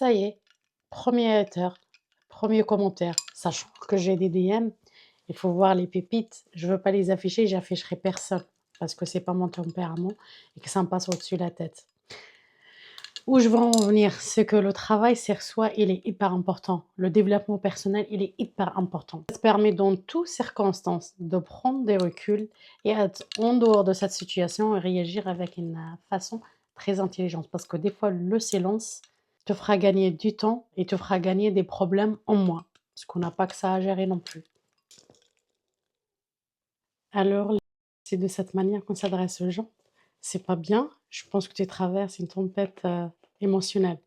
Ça y est, premier hater, premier commentaire. Sachant que j'ai des DM, il faut voir les pépites. Je veux pas les afficher, j'afficherai personne parce que c'est pas mon tempérament et que ça me passe au-dessus de la tête. Où je veux en venir, c'est que le travail sur soi, il est hyper important. Le développement personnel, il est hyper important. Ça te permet dans toutes circonstances de prendre des reculs et être en dehors de cette situation et réagir avec une façon très intelligente. Parce que des fois, le silence te fera gagner du temps et te fera gagner des problèmes en moins. Parce qu'on n'a pas que ça à gérer non plus. Alors, c'est de cette manière qu'on s'adresse aux gens. C'est pas bien. Je pense que tu traverses une tempête émotionnelle.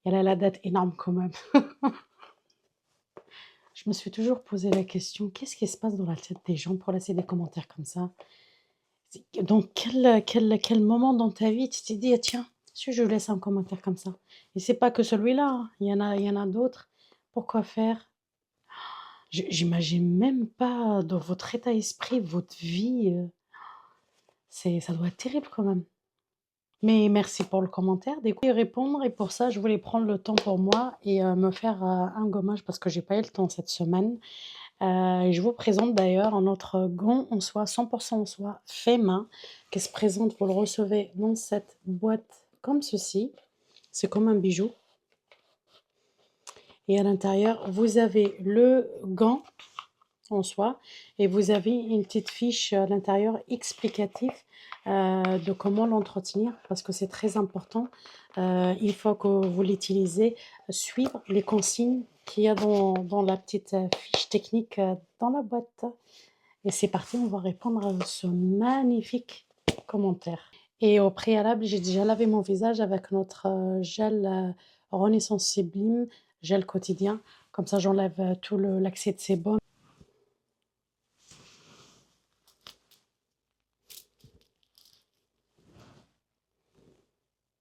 Elle a la date énorme quand même. Je me suis toujours posé la question, qu'est-ce qui se passe dans la tête des gens pour laisser des commentaires comme ça? Dans quel moment dans ta vie tu t'es dit: «Ah tiens, si je laisse un commentaire comme ça?» Et c'est pas que celui-là, hein, il y en a d'autres. Pourquoi faire? J'imagine même pas dans votre état d'esprit, votre vie, ça doit être terrible quand même. Mais merci pour le commentaire, d'écouter et répondre et pour ça, je voulais prendre le temps pour moi et me faire, un gommage parce que j'ai pas eu le temps cette semaine. Je vous présente d'ailleurs un autre gant en soie, 100 en soie, fait main, qui se présente, vous le recevez dans cette boîte comme ceci. C'est comme un bijou et à l'intérieur, vous avez le gant en soie et vous avez une petite fiche à l'intérieur explicative de comment l'entretenir parce que c'est très important. Une fois que vous l'utilisez, suivre les consignes qu'il y a dans la petite fiche technique dans la boîte. Et c'est parti, on va répondre à ce magnifique commentaire. Et au préalable, j'ai déjà lavé mon visage avec notre gel Renaissance Sublime, gel quotidien. Comme ça, j'enlève tout l'accès de sébum.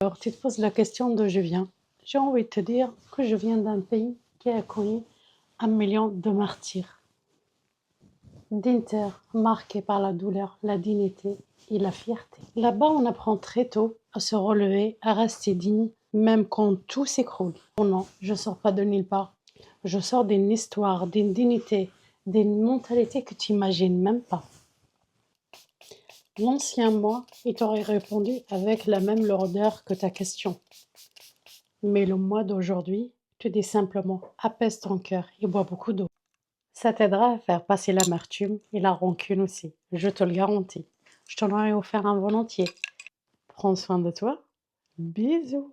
Alors, tu te poses la question d'où je viens. J'ai envie de te dire que je viens d'un pays qui a connu 1 million de martyrs, d'inter marqués par la douleur, la dignité et la fierté. Là-bas, on apprend très tôt à se relever, à rester digne, même quand tout s'écroule. Oh non, je sors pas de nulle part. Je sors d'une histoire, d'une dignité, d'une mentalité que tu imagines même pas. L'ancien moi, il t'aurait répondu avec la même lourdeur que ta question. Mais le moi d'aujourd'hui te dit simplement apaise ton cœur et bois beaucoup d'eau. Ça t'aidera à faire passer l'amertume et la rancune aussi, je te le garantis. Je t'en aurais offert un volontiers. Prends soin de toi. Bisous.